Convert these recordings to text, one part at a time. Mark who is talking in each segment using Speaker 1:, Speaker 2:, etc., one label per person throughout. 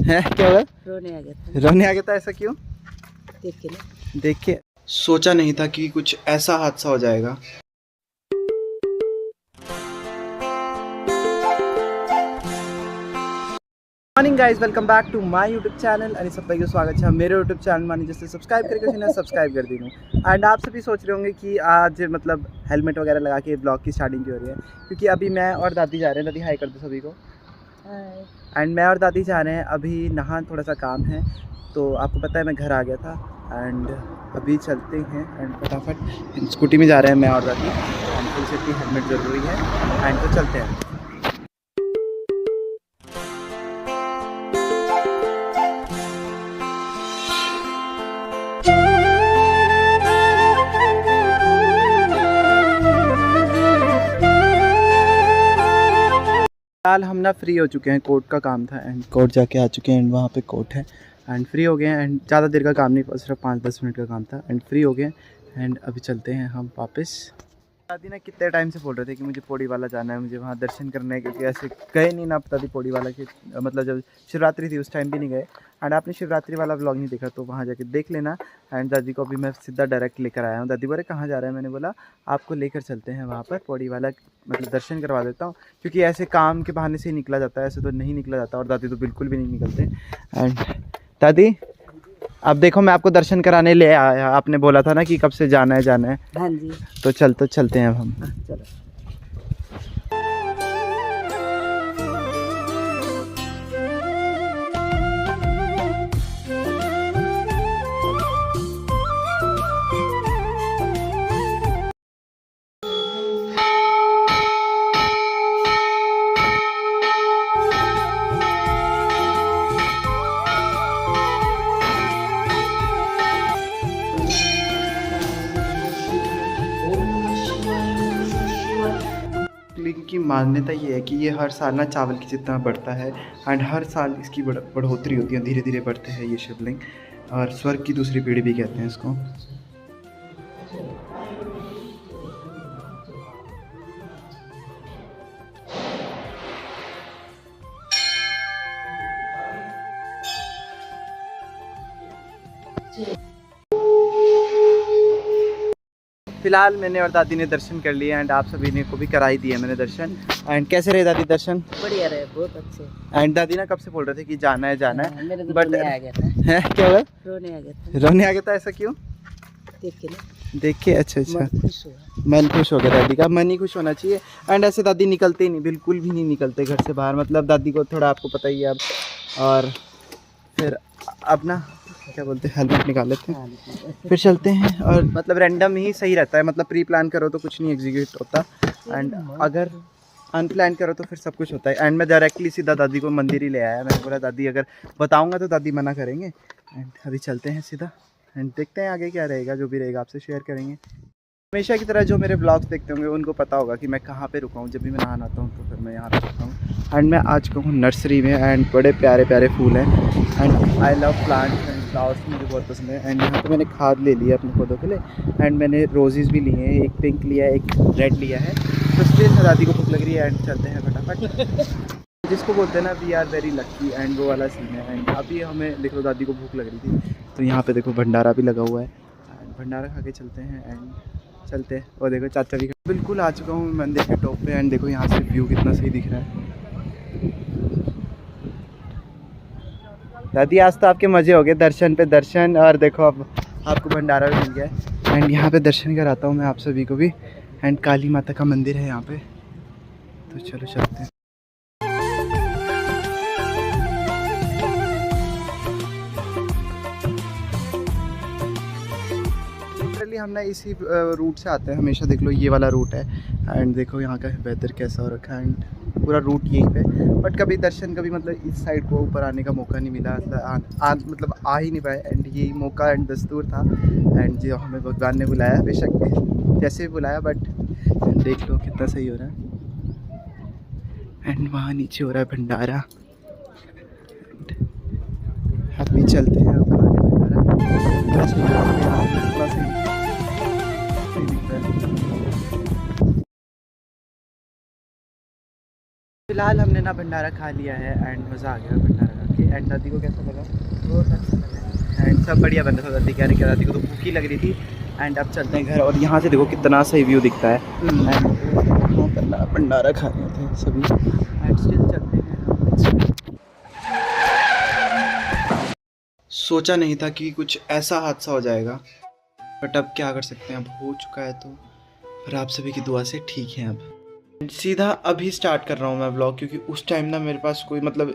Speaker 1: है क्या हुआ?
Speaker 2: रोने आ गया था।
Speaker 1: रोने आ गया था, ऐसा क्यों?
Speaker 2: देख के ना।
Speaker 1: देख के सोचा नहीं था कि कुछ ऐसा हादसा हो जाएगा। Morning guys, welcome back to my YouTube channel અને सब भाई स्वागत है मेरे यूट्यूब चैनल में। जैसे सब्सक्राइब करके ना सब्सक्राइब कर दीजिए। एंड आप सभी सोच रहे होंगे कि आज मतलब हेलमेट वगैरह लगा के ब्लॉग की स्टार्टिंग की हो रही है, क्योंकि अभी मैं और दादी जा रहे हैं। दादी हाई कर दो सभी को। एंड मैं और दादी जा रहे हैं अभी नहा, थोड़ा सा काम है। तो आपको पता है मैं घर आ गया था एंड अभी चलते हैं। एंड फटाफट स्कूटी में जा रहे हैं मैं और दादी। एंड फुल सेफ्टी हेलमेट ज़रूरी है। एंड तो चलते हैं। फिलहाल हम ना फ्री हो चुके हैं, कोर्ट का काम था एंड कोर्ट जाके आ चुके हैं। एंड वहाँ पे कोर्ट है एंड फ्री हो गए हैं। एंड ज़्यादा देर का काम नहीं, सिर्फ 5-10 मिनट का काम था एंड फ्री हो गए। एंड अभी चलते हैं हम वापस। दादी ना कितने टाइम से बोल रहे थे कि मुझे पौड़ी वाला जाना है, मुझे वहाँ दर्शन करने हैं, क्योंकि ऐसे गए नहीं ना दादी पौड़ी वाला के। मतलब जब शिवरात्रि थी उस टाइम भी नहीं गए। एंड आपने शिवरात्रि वाला व्लॉग नहीं देखा तो वहाँ जाके देख लेना। एंड दादी को अभी मैं सीधा डायरेक्ट लेकर आया हूँ। दादी बोले कहाँ जा रहा है, मैंने बोला आपको लेकर चलते हैं वहाँ पर पौड़ी वाला, मतलब दर्शन करवा देता हूँ, क्योंकि ऐसे काम के बहाने से ही निकला जाता है, ऐसे तो नहीं निकला जाता। और दादी तो बिल्कुल भी नहीं निकलते। एंड दादी अब देखो मैं आपको दर्शन कराने ले आया, आपने बोला था ना कि कब से जाना है जाना है।
Speaker 2: हाँ जी,
Speaker 1: तो चलते हैं अब हम।
Speaker 2: चलो।
Speaker 1: की मान्यता ये है कि ये हर साल ना चावल की जितना बढ़ता है एंड हर साल इसकी बढ़ोतरी होती है, धीरे धीरे बढ़ते हैं ये शिवलिंग। और स्वर्ग की दूसरी पीढ़ी भी कहते हैं इसको। फिलहाल मैंने और दादी ने दर्शन कर लिए एंड आप सभी ने को भी करा ही दिया मैंने दर्शन। एंड कैसे रहे दादी दर्शन?
Speaker 2: बढ़िया रहे, बहुत अच्छे।
Speaker 1: एंड दादी ना कब से बोल रहे थे कि जाना है जाना है,
Speaker 2: मेरे तो
Speaker 1: बट
Speaker 2: रोने आ गया था।
Speaker 1: है क्या हुआ?
Speaker 2: रोने आ गया था।
Speaker 1: रोने आ गया था, ऐसा क्यों?
Speaker 2: देख के ना।
Speaker 1: देख के अच्छा अच्छा
Speaker 2: मन खुश हुआ।
Speaker 1: मन खुश हो गया दादी का। मन ही खुश होना चाहिए। एंड ऐसे दादी निकलते ही नहीं, बिल्कुल भी नहीं निकलते घर से बाहर। मतलब दादी को थोड़ा आपको पता ही है अब। और फिर अब ना क्या बोलते हैं, हेलमेट निकाल लेते हैं फिर चलते हैं। और मतलब रैंडम ही सही रहता है, मतलब प्री प्लान करो तो कुछ नहीं एग्जीक्यूट होता, एंड अगर अनप्लान करो तो फिर सब कुछ होता है। एंड मैं डायरेक्टली सीधा दादी को मंदिर ही ले आया। मैंने बोला दादी अगर बताऊंगा तो दादी मना करेंगे। एंड अभी चलते हैं सीधा एंड देखते हैं आगे क्या रहेगा, जो भी रहेगा आपसे शेयर करेंगे। हमेशा की तरह जो मेरे ब्लॉग्स देखते होंगे उनको पता होगा कि मैं कहाँ पे रुका हूँ। जब भी मैं नहाना आता हूँ तो फिर मैं यहाँ पे रुका हूँ। एंड मैं आज का हूँ नर्सरी में एंड बड़े प्यारे प्यारे फूल हैं। And I love plants and flowers, मुझे बहुत पसंद है। एंड यहाँ पे मैंने खाद ले लिया अपने पौधों के लिए। एंड मैंने रोजेज़ भी लिए हैं, एक पिंक लिया है, एक रेड लिया है। तो स्टिल दादी को भूख लग रही है एंड चलते हैं फटाफट। जिसको बोलते हैं ना we are very lucky, and वो वाला सीन है। एंड अभी हमें देखो दादी को भूख लग रही थी तो यहाँ पे देखो भंडारा भी लगा हुआ है। एंड भंडारा खा के चलते हैं एंड चलते हैं। और देखो चाचा भी बिल्कुल आ चुका हूँ मंदिर के टॉप पे। एंड देखो यहाँ से व्यू कितना सही दिख रहा है। दादी आज तो आपके मज़े हो गए दर्शन पे दर्शन। और देखो अब आपको भंडारा भी मिल गया है। एंड यहाँ पे दर्शन कराता हूँ मैं आप सभी को भी। एंड काली माता का मंदिर है यहाँ पे, तो चलो चलते हैं। हम ना इसी रूट से आते हैं हमेशा। देख लो ये वाला रूट है। एंड देखो यहाँ का वेदर कैसा हो रखा है। एंड पूरा रूट यहीं पे, बट कभी दर्शन कभी मतलब इस साइड को ऊपर आने का मौका नहीं मिला। मतलब आ ही नहीं पाए। एंड यही मौका एंड दस्तूर था। एंड जो हमें भगवान ने बुलाया, बेशक जैसे भी बुलाया, बट देख लो कितना सही हो रहा है। एंड वहाँ नीचे हो रहा है भंडारा। अभी चलते हैं अब भंडारा। फिलहाल हमने ना भंडारा खा लिया है एंड मज़ा आ गया भंडारा खा करके। एंड दादी को कैसा लगा?
Speaker 2: बहुत अच्छा लगा।
Speaker 1: एंड सब बढ़िया बन रहा था। दादी कह रही कि दादी को तो भूख ही लग रही थी। एंड अब चलते हैं घर, और यहाँ से देखो कितना सही व्यू दिखता है। एंड वहाँ पर भंडारा खा रहे थे सभी। एंड स्टिल चलते हैं। सोचा नहीं था कि कुछ ऐसा हादसा हो जाएगा, बट अब क्या कर सकते हैं, अब हो चुका है तो। पर आप सभी की दुआ से ठीक है अब। सीधा अभी स्टार्ट कर रहा हूँ मैं व्लॉग, क्योंकि उस टाइम ना मेरे पास कोई मतलब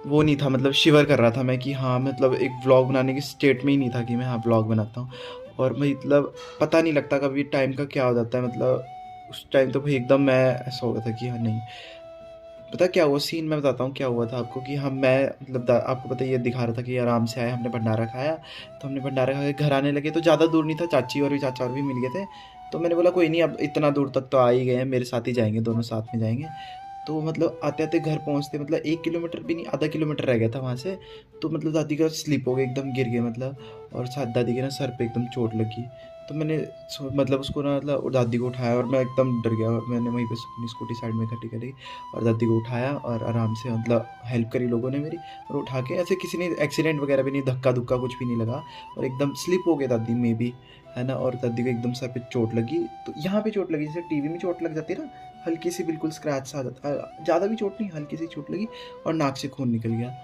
Speaker 1: वो नहीं था, मतलब शिवर कर रहा था मैं कि हाँ मतलब एक व्लॉग बनाने की स्टेट में ही नहीं था कि मैं हाँ व्लॉग बनाता हूँ। और मतलब पता नहीं लगता कभी टाइम का क्या हो जाता है, मतलब उस टाइम तो भाई एकदम मैं ऐसा हो गया था कि हाँ नहीं। पता क्या हुआ सीन, मैं बताता हूँ क्या हुआ था आपको कि हम मैं मतलब आपको पता ये दिखा रहा था कि आराम से आए, हमने भंडारा खाया। तो हमने भंडारा खा के घर आने लगे, तो ज़्यादा दूर नहीं था, चाची और भी चाचा और भी मिल गए थे। तो मैंने बोला कोई नहीं, अब इतना दूर तक तो आ ही गए हैं, मेरे साथ ही जाएंगे, दोनों साथ में जाएंगे। तो मतलब आते आते घर पहुँचते मतलब 1 किलोमीटर भी नहीं, आधा किलोमीटर रह गया था वहाँ से। तो मतलब दादी का स्लिप हो गया, एकदम गिर गए मतलब, और साथ दादी के ना सर पे एकदम चोट लगी। तो मैंने मतलब उसको ना मतलब दादी को उठाया, और मैं एकदम डर गया, और मैंने वहीं पे अपनी स्कूटी साइड में खड़ी करी और दादी को उठाया, और आराम से मतलब हेल्प करी लोगों ने मेरी, और उठा के ऐसे किसी ने एक्सीडेंट वगैरह भी नहीं, धक्का धुक्का कुछ भी नहीं लगा। और एकदम स्लिप हो गया दादी में भी, है ना। और दादी को एकदम सर पे चोट लगी, तो यहाँ पे चोट लगी जैसे टीवी में चोट लग जाती है ना, हल्की सी बिल्कुल स्क्रैच सा आ जाता, ज़्यादा भी चोट नहीं, हल्की सी चोट लगी, और नाक से खून निकल गया।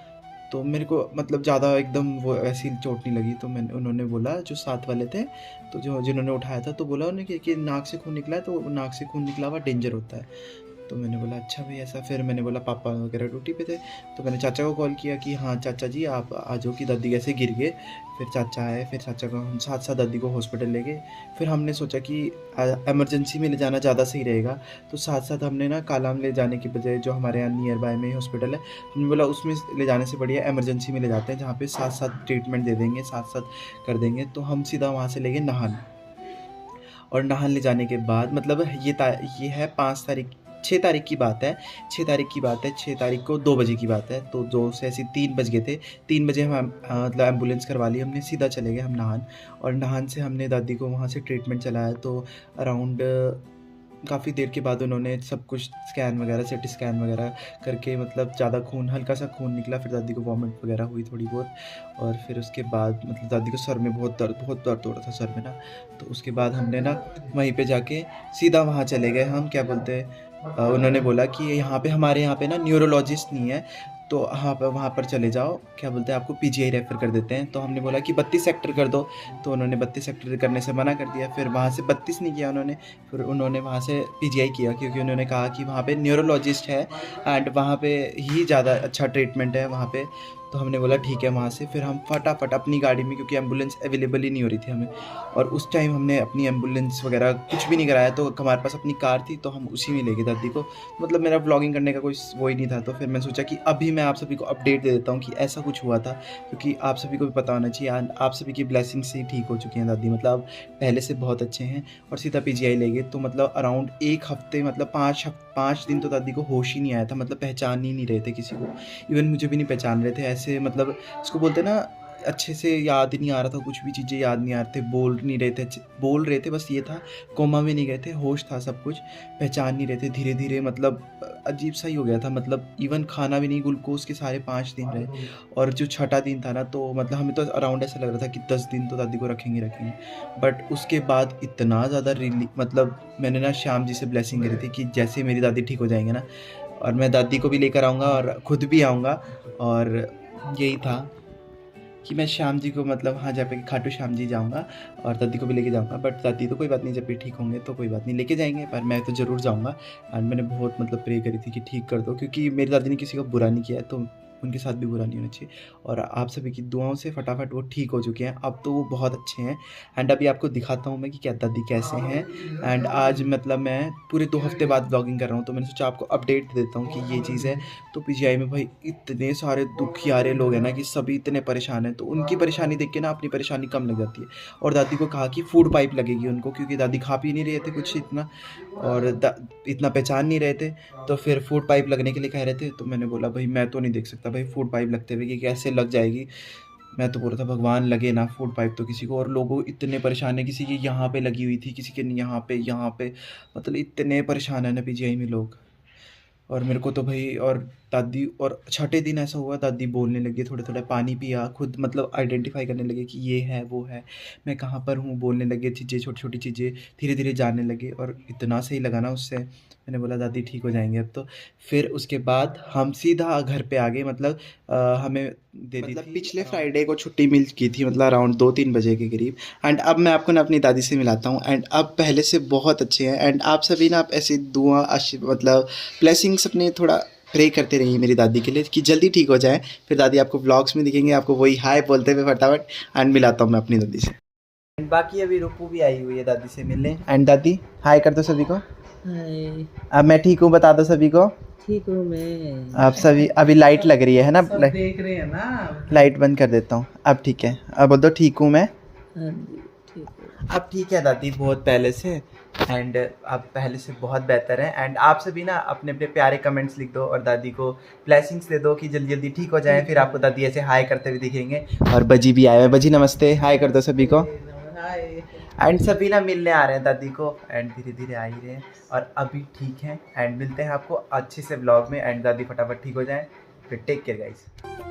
Speaker 1: तो मेरे को मतलब ज़्यादा एकदम वो ऐसी चोट नहीं लगी। तो मैंने उन्होंने बोला जो साथ वाले थे, तो जो जिन्होंने उठाया था, तो बोला उन्होंने कि नाक से खून निकला है, तो नाक से खून निकला हुआ डेंजर होता है। तो मैंने बोला अच्छा भाई ऐसा। फिर मैंने बोला पापा वगैरह ड्यूटी पे थे, तो मैंने चाचा को कॉल किया कि हाँ चाचा जी आप आ जाओ कि दादी कैसे गिर गए। फिर चाचा आए, फिर चाचा को हम साथ साथ दादी को हॉस्पिटल ले गए। फिर हमने सोचा कि एमरजेंसी में ले जाना ज़्यादा सही रहेगा, तो साथ साथ हमने ना कालाम ले जाने की बजाय जो हमारे यहाँ नियर बाय में ही हॉस्पिटल है, हमने बोला उसमें ले जाने से बढ़िया एमरजेंसी में ले जाते हैं, जहाँ पे साथ साथ ट्रीटमेंट दे देंगे, साथ साथ कर देंगे। तो हम सीधा वहाँ से ले गए नाहन। और नाहन ले जाने के बाद मतलब ये है 5 तारीख, 6 तारीख की बात है। 6 तारीख की बात है, 6 तारीख को 2 बजे की बात है। तो 2 से ऐसे 3 बज गए थे। 3 बजे हम मतलब एम्बुलेंस करवा ली हमने, सीधा चले गए हम नाहन। और नाहन से हमने दादी को वहाँ से ट्रीटमेंट चलाया। तो अराउंड काफ़ी देर के बाद उन्होंने सब कुछ स्कैन वगैरह, सीटी स्कैन वगैरह करके मतलब ज़्यादा खून, हल्का सा खून निकला। फिर दादी को वॉमिट वगैरह हुई थोड़ी बहुत। और फिर उसके बाद मतलब दादी को सर में बहुत दर्द हो रहा था सर में ना। तो उसके बाद हमने ना वहीं पे जाके सीधा वहाँ चले गए हम, क्या बोलते हैं, उन्होंने बोला कि यहाँ पे हमारे यहाँ पे ना न्यूरोलॉजिस्ट नहीं है, तो हाँ वहाँ पर चले जाओ, क्या बोलते हैं, आपको पीजीआई रेफ़र कर देते हैं। तो हमने बोला कि 32 सेक्टर कर दो, तो उन्होंने 32 सेक्टर करने से मना कर दिया। फिर वहाँ से 32 नहीं किया उन्होंने, फिर उन्होंने वहाँ से पीजीआई किया, क्योंकि उन्होंने कहा कि वहाँ पे न्यूरोलॉजिस्ट है एंड वहाँ पे ही ज़्यादा अच्छा ट्रीटमेंट है वहाँ पे। तो हमने बोला ठीक है वहाँ से। फिर हम फटाफट अपनी गाड़ी में, क्योंकि एम्बुलेंस अवेलेबल ही नहीं हो रही थी हमें, और उस टाइम हमने अपनी एम्बुलेंस वगैरह कुछ भी नहीं कराया, तो हमारे पास अपनी कार थी, तो हम उसी में ले गए दादी को। मतलब मेरा व्लॉगिंग करने का कोई वो ही नहीं था। तो फिर मैंने सोचा कि अभी मैं आप सभी को अपडेट दे देता हूँ कि ऐसा कुछ हुआ था, क्योंकि आप सभी को भी पता होना चाहिए। आप सभी की ब्लेसिंग से ही ठीक हो चुकी हैं दादी, मतलब पहले से बहुत अच्छे हैं। और सीधा पीजीआई ले गए। तो मतलब अराउंड 1 हफ्ते, मतलब 5 दिन तो दादी को होश ही नहीं आया था, मतलब पहचान ही नहीं रहे थे किसी को। इवन मुझे भी नहीं पहचान रहे थे, ऐसे मतलब इसको बोलते ना, अच्छे से याद ही नहीं आ रहा था, कुछ भी चीज़ें याद नहीं आ रहे थे, बोल नहीं रहे थे, बोल रहे थे बस ये था, कोमा में नहीं गए थे, होश था सब कुछ, पहचान नहीं रहे थे। धीरे धीरे मतलब अजीब सा ही हो गया था, मतलब इवन खाना भी नहीं, ग्लूकोज के सारे 5 दिन रहे। और जो छठा दिन था ना, तो मतलब हमें तो अराउंड ऐसा लग रहा था कि 10 दिन तो दादी को रखेंगे। बट उसके बाद इतना ज़्यादा मतलब मैंने ना श्याम जी से ब्लेसिंग करी थी कि जैसे मेरी दादी ठीक हो जाएंगे ना, और मैं दादी को भी लेकर आऊँगा और खुद भी आऊँगा। और यही था कि मैं श्याम जी को मतलब हाँ जहाँ पे खाटू श्याम जी जाऊँगा, और दादी को भी लेके जाऊँगा। बट दादी तो कोई बात नहीं, जब भी ठीक होंगे तो कोई बात नहीं, लेके जाएंगे, पर मैं तो ज़रूर जाऊँगा। एंड मैंने बहुत मतलब प्रे करी थी कि ठीक कर दो, क्योंकि मेरी दादी ने किसी का बुरा नहीं किया है, तो उनके साथ भी बुरा नहीं होना चाहिए। और आप सभी की दुआओं से फटाफट वो ठीक हो चुके हैं, अब तो वो बहुत अच्छे हैं। एंड अभी आपको दिखाता हूँ मैं कि क्या दादी कैसे हैं। एंड आज मतलब मैं पूरे 2 हफ्ते बाद व्लॉगिंग कर रहा हूँ, तो मैंने सोचा आपको अपडेट दे देता हूँ कि ये चीज़ है। तो पीजीआई में भाई इतने सारे दुखियारे लोग हैं ना, कि सभी इतने परेशान हैं, तो उनकी परेशानी देख के ना अपनी परेशानी कम लग जाती है। और दादी को कहा कि फूड पाइप लगेगी उनको, क्योंकि दादी खा पी नहीं रहे थे कुछ इतना, और इतना पहचान नहीं रहे थे। तो फिर फूड पाइप लगने के लिए कह रहे थे, तो मैंने बोला भाई मैं तो नहीं देख सकता भाई फूड पाइप लगते हुए कि कैसे लग जाएगी। मैं तो बोल रहा था भगवान लगे ना फूड पाइप तो किसी को। और लोगों इतने परेशान है, किसी की यहाँ पे लगी हुई थी, किसी के यहाँ पे मतलब इतने परेशान है ना पीजीआई में लोग। और मेरे को तो भाई, और दादी, और छठे दिन ऐसा हुआ दादी बोलने लगी, थोड़े थोड़े पानी पिया, खुद मतलब आइडेंटिफाई करने लगे कि ये है वो है, मैं कहाँ पर हूँ, बोलने लगे चीज़ें, छोटी छोटी चीज़ें धीरे धीरे जानने लगे। और इतना सही लगा ना उससे, मैंने बोला दादी ठीक हो जाएंगे अब तो। फिर उसके बाद हम सीधा घर पे आ गए, मतलब हमें दे दी थी पिछले फ्राइडे को छुट्टी मिल की थी, मतलब अराउंड 2-3 बजे के करीब। एंड अब मैं आपको ना अपनी दादी से मिलाता हूँ, एंड अब पहले से बहुत अच्छे हैं। एंड आप सभी ना आप ऐसी दुआ मतलब ब्लेसिंग्स अपने थोड़ा प्रे करते रहिए मेरी दादी के लिए कि जल्दी ठीक हो जाए। फिर दादी आपको व्लॉग्स में दिखेंगे, आपको वही हाय बोलते हुए फटाफट। एंड मिलाता हूँ मैं अपनी दादी से। एंड बाकी अभी रूपू भी आई हुई है दादी से मिलने। एंड दादी हाय कर दो सभी को।
Speaker 2: हाय,
Speaker 1: अब मैं ठीक हूँ बता दो सभी को।
Speaker 2: ठीक हूँ मैं।
Speaker 1: आप सभी, अभी लाइट लग रही है ना,
Speaker 2: सब देख रहे हैं ना।
Speaker 1: लाइट बंद कर देता हूँ। अब ठीक है, अब बोल दो ठीक हूँ मैं।
Speaker 2: हाँ जी, ठीक है।
Speaker 1: अब ठीक है दादी, बहुत पहले से। एंड अब पहले से बहुत बेहतर है। एंड आप सभी ना अपने अपने प्यारे कमेंट्स लिख दो और दादी को ब्लेसिंग्स दे दो कि जल्दी जल्दी ठीक हो जाए। फिर आपको दादी ऐसे हाय करते हुए दिखेंगे। और बजी भी आए हुए, बजी नमस्ते, हाय कर दो सभी को।
Speaker 2: हाय।
Speaker 1: एंड सभी ना मिलने आ रहे हैं दादी को, एंड धीरे धीरे आ ही रहे हैं और अभी ठीक है। एंड मिलते हैं आपको अच्छे से ब्लॉग में। एंड दादी फटाफट ठीक हो जाए। फिर टेक केयर गाइस।